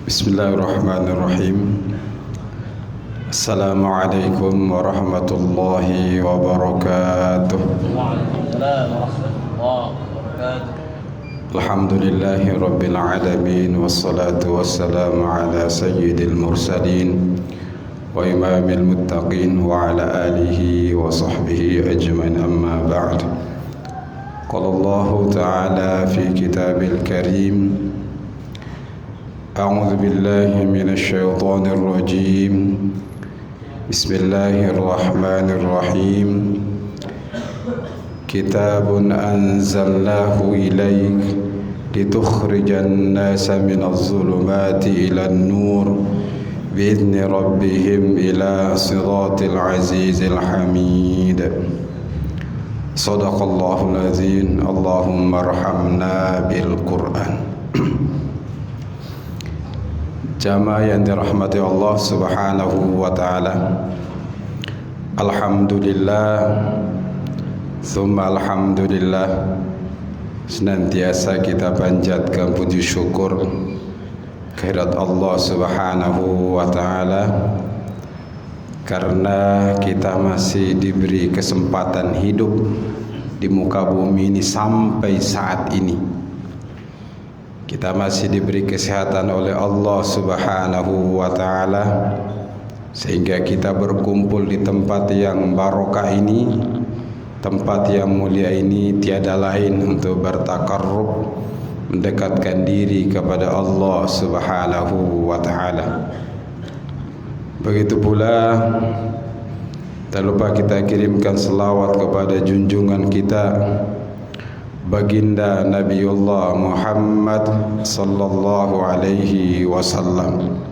Bismillahirrahmanirrahim. Assalamualaikum warahmatullahi wabarakatuh. Waalaikumsalam warahmatullahi wabarakatuh. Alhamdulillahi rabbil alamin, wassalatu wassalamu ala sayyidil mursalin wa imamil muttaqin wa ala alihi wa sahbihi ajmain, amma ba'd. Qala Allah ta'ala fi kitabil karim: A'udzu billahi minasy syaithanir rajim. Bismillahirrahmanirrahim. Kitabun anzalnahu ilaik litukhrijan nasa minadh dhulumati ilan nur bi'izni rabbihim ila siratil azizil hamid. Shadaqallahul azim. Allahumma arhamna bil Qur'an. Jamaah yang dirahmati Allah Subhanahu wa ta'ala, alhamdulillah summa alhamdulillah, senantiasa kita panjatkan puji syukur kehadirat Allah Subhanahu wa ta'ala karena kita masih diberi kesempatan hidup di muka bumi ini sampai saat ini. Kita masih diberi kesehatan oleh Allah Subhanahu wa ta'ala sehingga kita berkumpul di tempat yang barokah ini, tempat yang mulia ini, tiada lain untuk bertakarrub, mendekatkan diri kepada Allah Subhanahu wa ta'ala. Begitu pula tak lupa kita kirimkan selawat kepada junjungan kita Baginda Nabiullah Muhammad sallallahu alaihi wasallam,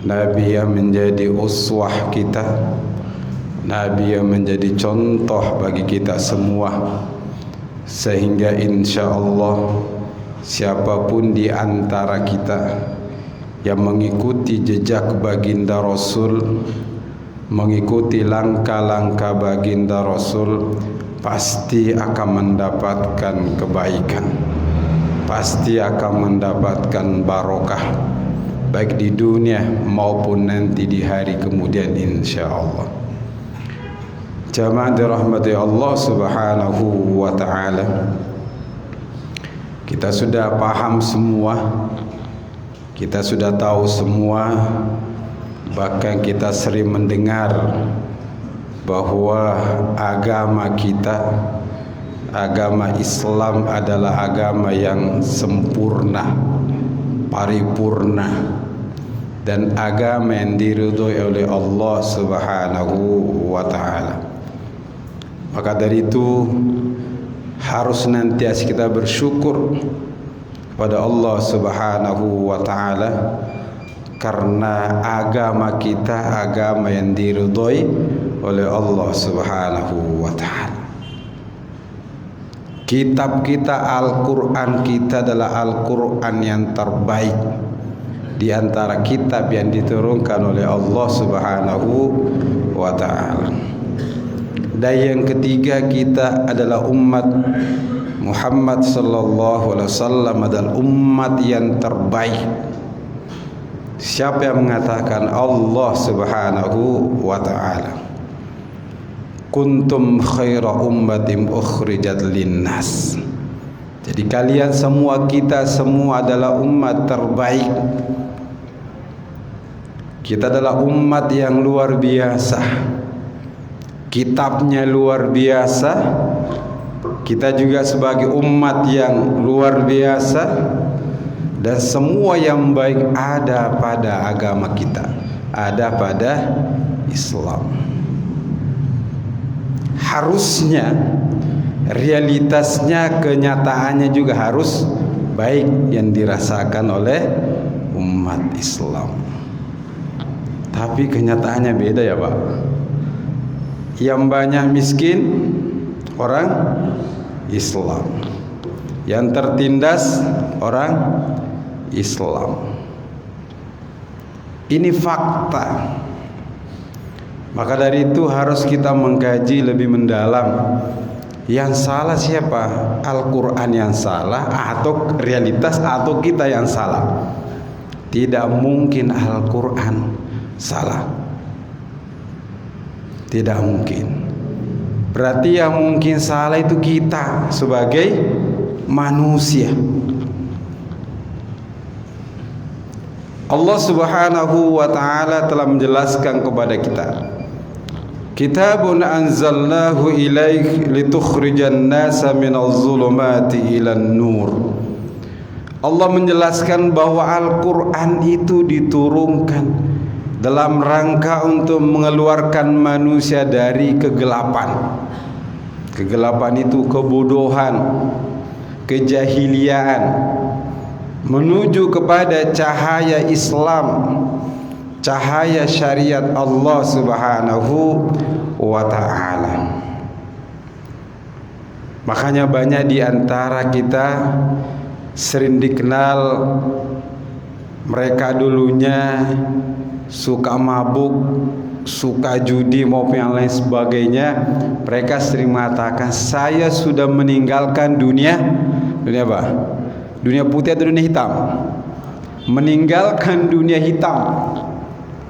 Nabi yang menjadi uswah kita, Nabi yang menjadi contoh bagi kita semua, sehingga insyaallah siapapun di antara kita yang mengikuti jejak baginda Rasul, mengikuti langkah-langkah baginda Rasul, pasti akan mendapatkan kebaikan, pasti akan mendapatkan barokah baik di dunia maupun nanti di hari kemudian insyaallah. Jamaah dirahmati Allah Subhanahu wa ta'ala, kita sudah paham semua, kita sudah tahu semua, bahkan kita sering mendengar bahwa agama kita, agama Islam adalah agama yang sempurna, paripurna, dan agama yang diridhoi oleh Allah Subhanahu wa ta'ala. Maka dari itu harus nantiasa kita bersyukur pada Allah Subhanahu wa ta'ala karena agama kita agama yang diridhoi oleh Allah Subhanahu wa ta'ala. Kitab kita, Al-Quran kita adalah Al-Quran yang terbaik di antara kitab yang diturunkan oleh Allah Subhanahu wa ta'ala. Dan yang ketiga, kita adalah umat Muhammad sallallahu alaihi wasallam adalah umat yang terbaik. Siapa yang mengatakan? Allah Subhanahu wa ta'ala. Kuntum khaira ummatin ukhrijat linnas. Jadi kalian semua, kita semua adalah umat terbaik. Kita adalah umat yang luar biasa, kitabnya luar biasa. Kita juga sebagai umat yang luar biasa, dan semua yang baik ada pada agama kita, ada pada Islam. Harusnya, realitasnya, kenyataannya juga harus baik yang dirasakan oleh umat Islam. Tapi kenyataannya beda ya Pak. Yang banyak miskin orang Islam, yang tertindas orang Islam. Ini fakta. Maka dari itu harus kita mengkaji lebih mendalam Yang salah siapa? Al-Quran yang salah atau realitas atau kita yang salah? Tidak mungkin Al-Quran salah. Tidak mungkin. Berarti yang mungkin salah itu kita sebagai manusia. Allah Subhanahu wa ta'ala telah menjelaskan kepada kita, Kitabun anzalnahu ilaik litukhrijan nasa minaz zulumati ilan nur. Allah menjelaskan bahwa Al-Quran itu diturunkan dalam rangka untuk mengeluarkan manusia dari kegelapan. Kegelapan itu kebodohan, kejahiliaan, menuju kepada cahaya Islam, cahaya syariat Allah Subhanahu wa ta'ala. Makanya banyak di antara kita sering dikenal mereka dulunya suka mabuk, suka judi maupun yang lain sebagainya. Mereka sering mengatakan, saya sudah meninggalkan dunia apa? Dunia putih atau dunia hitam? Meninggalkan dunia hitam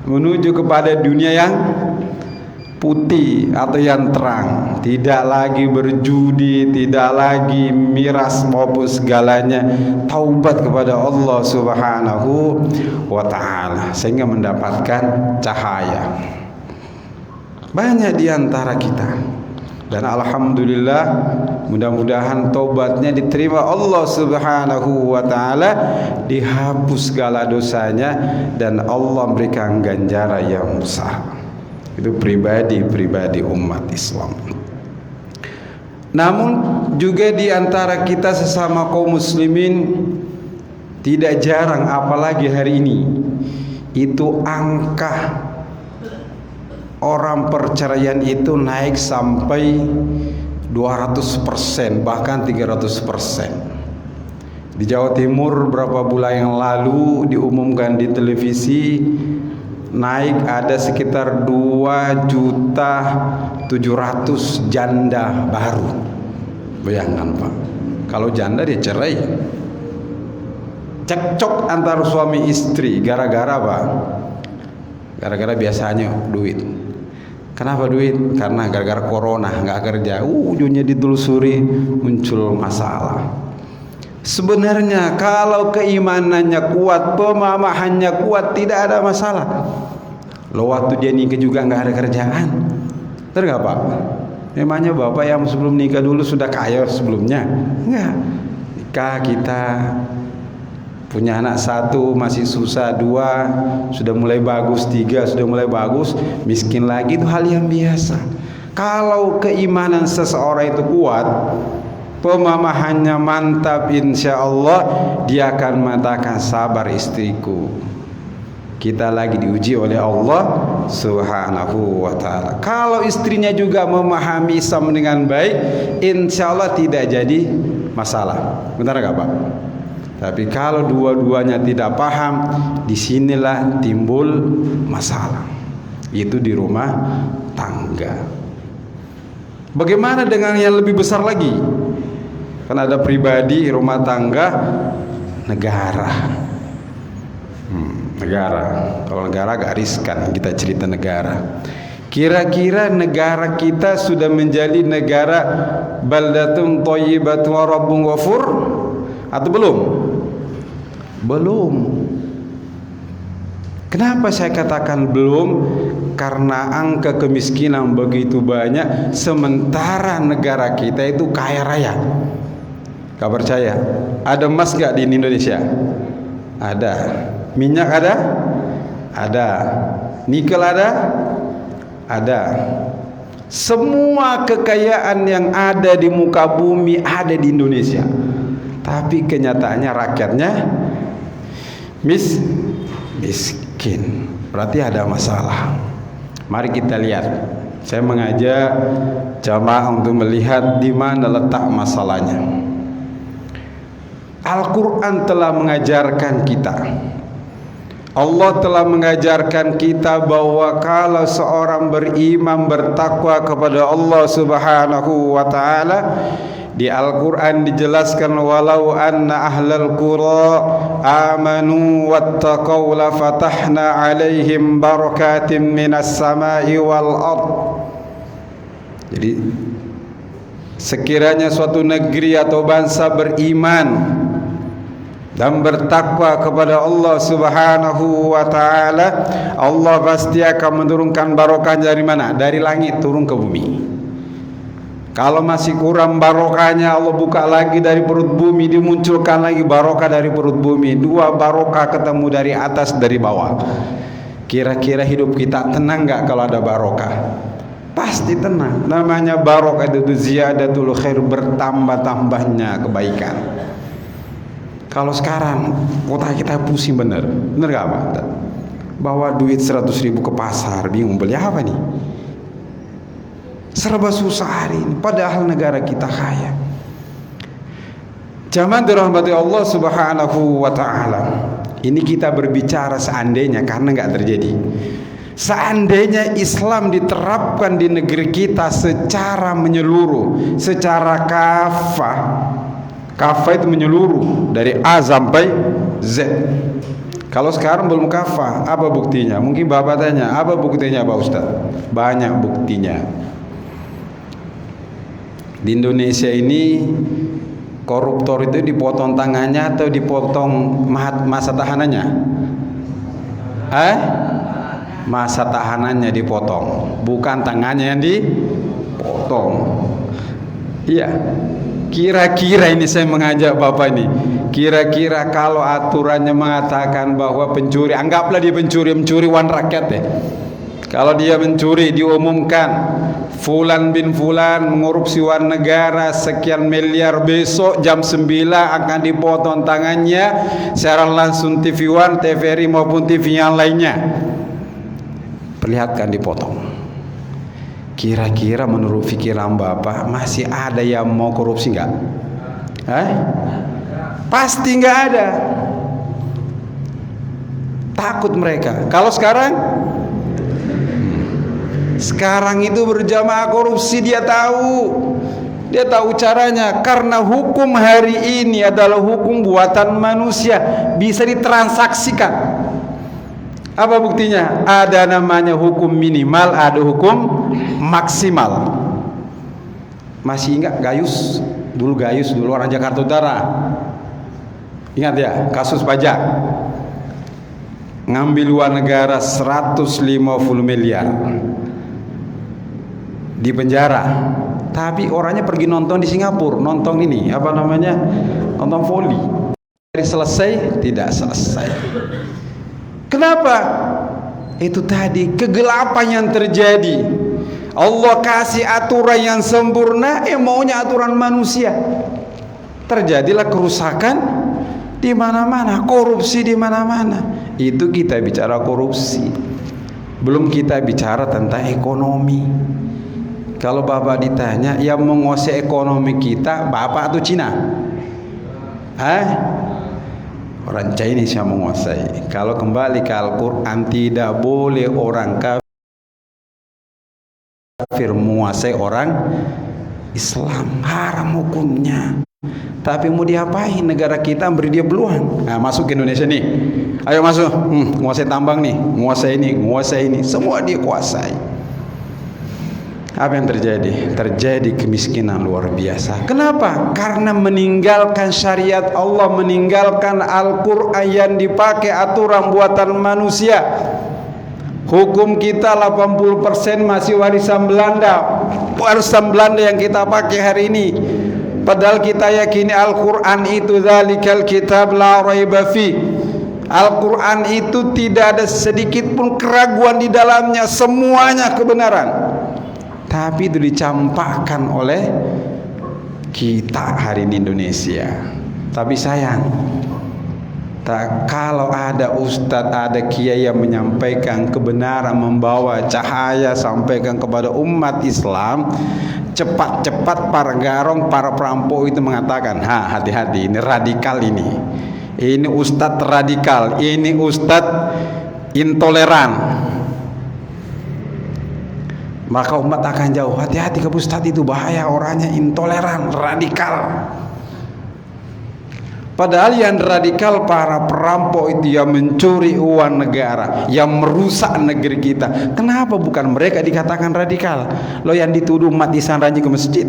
menuju kepada dunia yang putih atau yang terang. Tidak lagi berjudi, tidak lagi miras maupun segalanya. Taubat kepada Allah Subhanahu wa ta'ala sehingga mendapatkan cahaya. Banyak di antara kita, dan alhamdulillah mudah-mudahan taubatnya diterima Allah Subhanahu wa ta'ala, dihapus segala dosanya dan Allah memberikan ganjaran yang besar. Itu pribadi umat Islam. Namun juga di antara kita sesama kaum muslimin tidak jarang, apalagi hari ini, itu angka orang perceraian itu naik sampai 200%, bahkan 300%. Di Jawa Timur beberapa bulan yang lalu diumumkan di televisi, naik ada sekitar 2.700.000 janda baru. Bayangkan Pak, kalau janda dia cerai, cekcok antar suami istri gara-gara apa? Gara-gara biasanya duit. Kenapa duit? Karena gara-gara corona nggak kerja, ujungnya ditelusuri muncul masalah. Sebenarnya kalau keimanannya kuat, pemahamannya kuat, tidak ada masalah. Lo waktu dia nikah juga nggak ada kerjaan, betul nggak Pak? Memangnya bapak yang sebelum nikah dulu sudah kaya sebelumnya? Enggak. Nikah kita punya anak 1 masih susah, 2 sudah mulai bagus, 3 sudah mulai bagus, miskin lagi, itu hal yang biasa. Kalau keimanan seseorang itu kuat, pemahamannya mantap, insya Allah dia akan mengatakan, sabar istriku, kita lagi diuji oleh Allah Subhanahu wa ta'ala. Kalau istrinya juga memahami Islam dengan baik, insya Allah tidak jadi masalah. Benar gak Pak? Tapi kalau dua-duanya tidak paham, disinilah timbul masalah. Itu di rumah tangga. Bagaimana dengan yang lebih besar lagi? Kan ada pribadi, rumah tangga, negara. Negara. Kalau negara agak riskan kita cerita negara. Kira-kira negara kita sudah menjadi negara baldatun thayyibatun wa rabbun ghafur atau belum? Belum. Kenapa saya katakan belum? Karena angka kemiskinan begitu banyak, sementara negara kita itu kaya raya. Gak percaya? Ada emas gak di Indonesia? Ada. Minyak ada? Ada. Nikel ada? Ada. Semua kekayaan yang ada di muka bumi ada di Indonesia. Tapi kenyataannya rakyatnya miskin. Berarti ada masalah. Mari kita lihat. Saya mengajak jamaah untuk melihat di mana letak masalahnya. Al-Quran telah mengajarkan kita, Allah telah mengajarkan kita bahwa kalau seorang beriman, bertakwa kepada Allah Subhanahu wa ta'ala, Di Al-Quran dijelaskan, walau anna ahlal qura amanu wattaqaw la fatahna alaihim barakatim minas samai wal ard. Jadi sekiranya suatu negeri atau bangsa beriman dan bertakwa kepada Allah Subhanahu wa taala, Allah pasti akan menurunkan barokah dari mana? Dari langit turun ke bumi. Kalau masih kurang barokahnya, Allah buka lagi dari perut bumi, dimunculkan lagi barokah dari perut bumi. Dua barokah ketemu dari atas dari bawah. Kira-kira hidup kita tenang enggak kalau ada barokah? Pasti tenang. Namanya barokah itu ziyadatul khair, bertambah-tambahnya kebaikan. Kalau sekarang kota kita pusing bener gak Pak? Bawa duit 100.000 ke pasar, bingung beli apa nih? Serba susah hari ini, padahal negara kita kaya. Zaman dirahmati Allah Subhanahu wa ta'ala. Ini kita berbicara seandainya, karena gak terjadi. Seandainya Islam diterapkan di negeri kita secara menyeluruh, secara kafah. Kafah itu menyeluruh dari A sampai Z. Kalau sekarang belum kafah, apa buktinya? Mungkin Bapak tanya, apa buktinya Pak Ustadz? Banyak buktinya. Di Indonesia ini koruptor itu dipotong tangannya atau dipotong masa tahanannya? Masa tahanannya dipotong, bukan tangannya yang dipotong. Iya. Kira-kira ini saya mengajak Bapak ini, kira-kira kalau aturannya mengatakan bahwa pencuri, anggaplah dia mencuri uang rakyat ya. Kalau dia mencuri, diumumkan Fulan bin Fulan mengorupsi uang negara sekian miliar, besok jam 9 akan dipotong tangannya secara langsung TV One, TVRI maupun TV yang lainnya. Perlihatkan dipotong. Kira-kira menurut pikiran Bapak masih ada yang mau korupsi enggak? Pasti enggak ada. Takut mereka. Kalau sekarang itu berjamaah korupsi, dia tahu caranya, karena hukum hari ini adalah hukum buatan manusia, bisa ditransaksikan. Apa buktinya? Ada namanya hukum minimal, ada hukum maksimal. Masih ingat Gayus? Dulu orang Jakarta Utara. Ingat ya, kasus pajak. Ngambil uang negara 150 miliar. Di penjara. Tapi orangnya pergi nonton di Singapura, nonton ini, nonton voli. Selesai? Tidak selesai. Kenapa? Itu tadi kegelapan yang terjadi. Allah kasih aturan yang sempurna, maunya aturan manusia. Terjadilah kerusakan di mana-mana, korupsi di mana-mana. Itu kita bicara korupsi. Belum kita bicara tentang ekonomi. Kalau Bapak ditanya, yang menguasai ekonomi kita Bapak atau Cina? Orang Chinese yang menguasai. Kalau kembali ke Al-Quran, tidak boleh orang kafir menguasai orang Islam, haram hukumnya. Tapi mau diapain? Negara kita beri dia peluang. Masuk ke Indonesia nih, ayo masuk, menguasai tambang nih, menguasai ini, semua dia kuasai. Apa yang terjadi? Terjadi kemiskinan luar biasa. Kenapa? Karena meninggalkan syariat Allah, meninggalkan Al-Quran yang dipakai aturan buatan manusia. Hukum kita 80% masih warisan Belanda. Warisan Belanda yang kita pakai hari ini. Padahal kita yakini Al-Quran itu dzalikal kitab la raiba fi. Al-Quran itu tidak ada sedikit pun keraguan di dalamnya, semuanya kebenaran. Tapi itu dicampakkan oleh kita hari di Indonesia. Tapi sayang, kalau ada ustadz, ada kiai yang menyampaikan kebenaran, membawa cahaya, sampaikan kepada umat Islam, cepat-cepat para garong, para perampok itu mengatakan, hati-hati, ini radikal ini ustadz radikal, ini ustadz intoleran. maka umat akan jauh. Hati-hati ke Ustadz, itu bahaya, orangnya intoleran, radikal. Padahal yang radikal para perampok itu yang mencuri uang negara, yang merusak negeri kita. Kenapa bukan mereka dikatakan radikal? Lo yang dituduh umat Islam rajin ke masjid.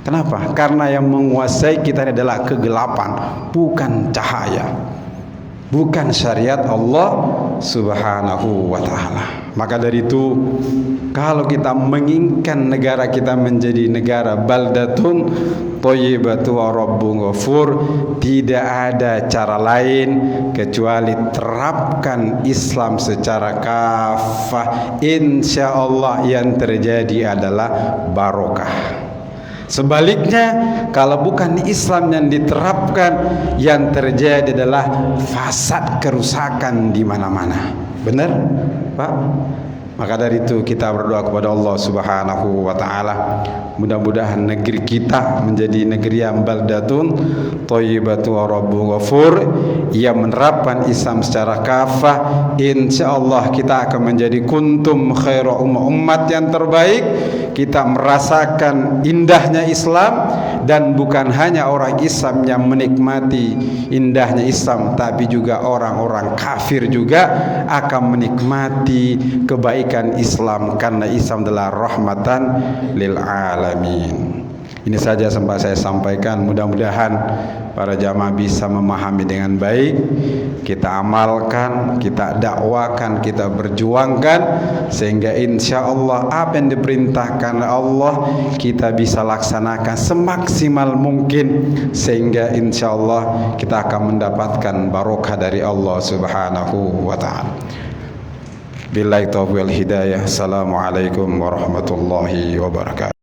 Kenapa? Karena yang menguasai kita adalah kegelapan, bukan cahaya, bukan syariat Allah Subhanahu wa ta'ala. Maka dari itu, kalau kita menginginkan negara kita menjadi negara baldatun thayyibatu wa rabbun ghafur, tidak ada cara lain kecuali terapkan Islam secara kafah. Insyaallah yang terjadi adalah barokah. Sebaliknya, kalau bukan Islam yang diterapkan, yang terjadi adalah fasad, kerusakan di mana-mana. Benar, Pak? Maka dari itu kita berdoa kepada Allah Subhanahu wa ta'ala, mudah-mudahan negeri kita menjadi negeri yang baldatun thayyibatu wa rabbun ghafur, yang menerapkan Islam secara kafah. Insyaallah kita akan menjadi kuntum khairu umat yang terbaik. Kita merasakan indahnya Islam, dan bukan hanya orang Islam yang menikmati indahnya Islam, tapi juga orang-orang kafir juga akan menikmati kebaikan Islam, karena Islam adalah rahmatan lil alamin. Ini saja sempat saya sampaikan. Mudah-mudahan para jamaah bisa memahami dengan baik, kita amalkan, kita dakwakan, kita berjuangkan, sehingga insya Allah apa yang diperintahkan Allah kita bisa laksanakan semaksimal mungkin, sehingga insya Allah kita akan mendapatkan barokah dari Allah Subhanahu wa ta'ala. Billahi taufiq wal hidayah. Assalamualaikum warahmatullahi wabarakatuh.